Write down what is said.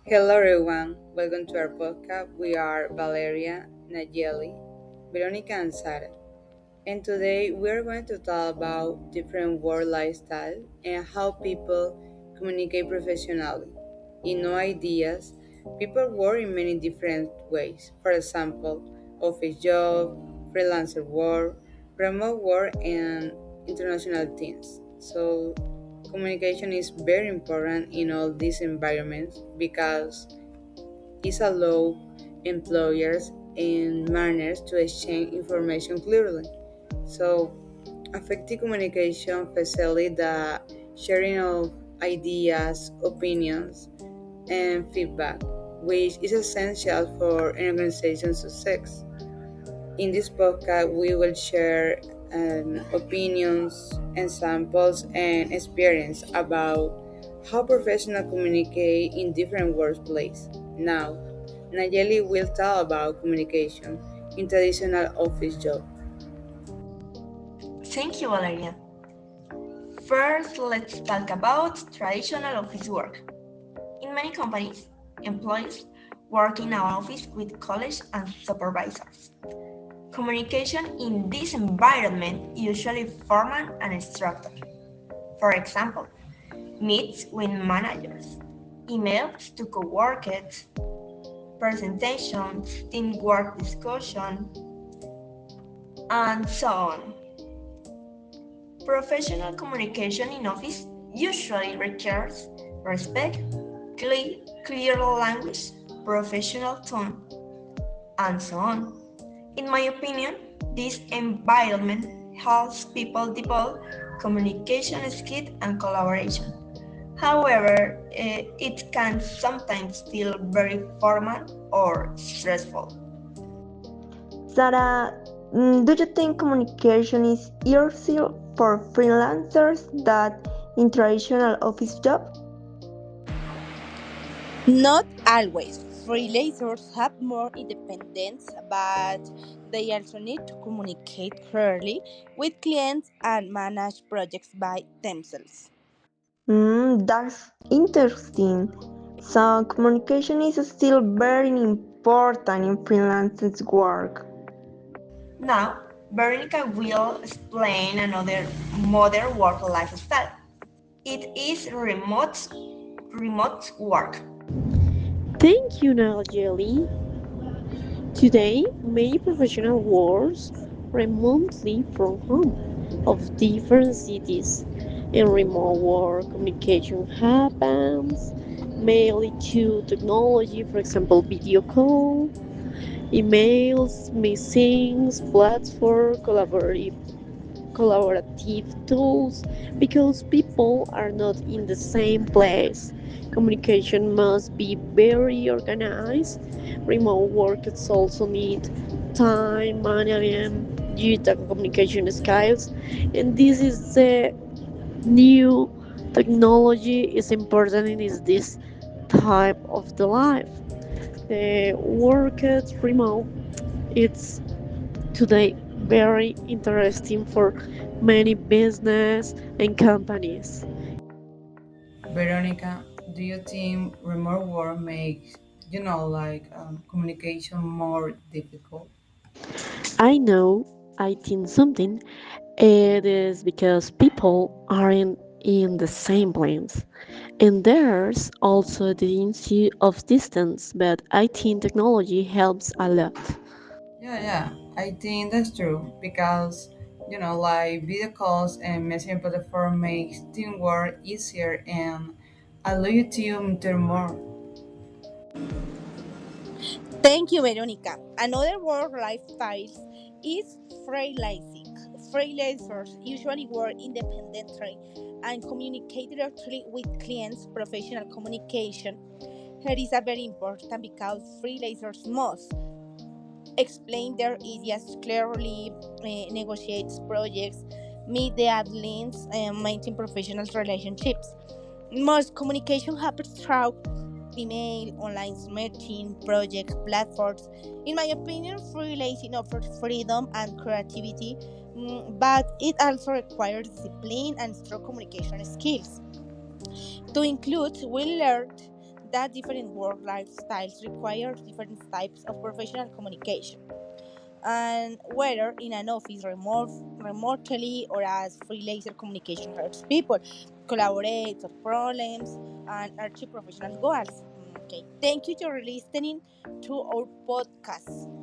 Hello everyone, welcome to our podcast. We are Valeria, Nayeli, Veronica and Sara. And today we are going to talk about different work lifestyle and how people communicate professionally. In no ideas, people work in many different ways. For example, office job, freelancer work, remote work, and international teams. So communication is very important in all these environments because it allows employers and managers to exchange information clearly. So, effective communication facilitates the sharing of ideas, opinions, and feedback, which is essential for an organization's success. In this podcast, we will share opinions, examples, and experience about how professionals communicate in different workplaces. Now, Nayeli will talk about communication in traditional office jobs. Thank you, Valeria. First, let's talk about traditional office work. In many companies, employees work in our office with colleagues and supervisors. Communication in this environment usually formal and structured. For example, meets with managers, emails to coworkers, presentations, teamwork discussion, and so on. Professional communication in office usually requires respect, clear language, professional tone, and so on. In my opinion, this environment helps people develop communication skills and collaboration. However, it can sometimes feel very formal or stressful. Sarah, do you think communication is easier for freelancers than in traditional office job? Not always. Freelancers have more independence, but they also need to communicate clearly with clients and manage projects by themselves. That's interesting. So communication is still very important in freelance work. Now, Veronica will explain another modern work lifestyle. It is remote work. Thank you, Nigel. Today, many professionals work remotely from home of different cities. In remote work, communication happens mainly to technology, for example, video call, emails, meetings, platform, collaborative tools because people are not in the same place. Communication must be very organized. Remote workers also need time management, digital communication skills, and this is the new technology is important in this type of the life. The work at remote it's today very interesting for many business and companies. Veronica, do you think remote work makes, communication more difficult? I know I think something it is because people aren't in the same place. And there's also the issue of distance, but I think technology helps a lot. Yeah, I think that's true because like video calls and messaging platform makes teamwork easier and allow you to interact more. Thank you, Veronica. Another work lifestyle is freelancing. Freelancers usually work independently and communicate directly with clients. Professional communication here is a very important because freelancers must explain their ideas clearly, negotiate projects, meet the deadlines, and maintain professional relationships. Most communication happens through email, online meeting, project platforms. In my opinion, freelancing offers freedom and creativity, but it also requires discipline and strong communication skills. To include, we learned that different work lifestyles require different types of professional communication. And whether in an office, remotely, or as freelancer, communication helps people collaborate, solve problems, and achieve professional goals. Okay, thank you for listening to our podcast.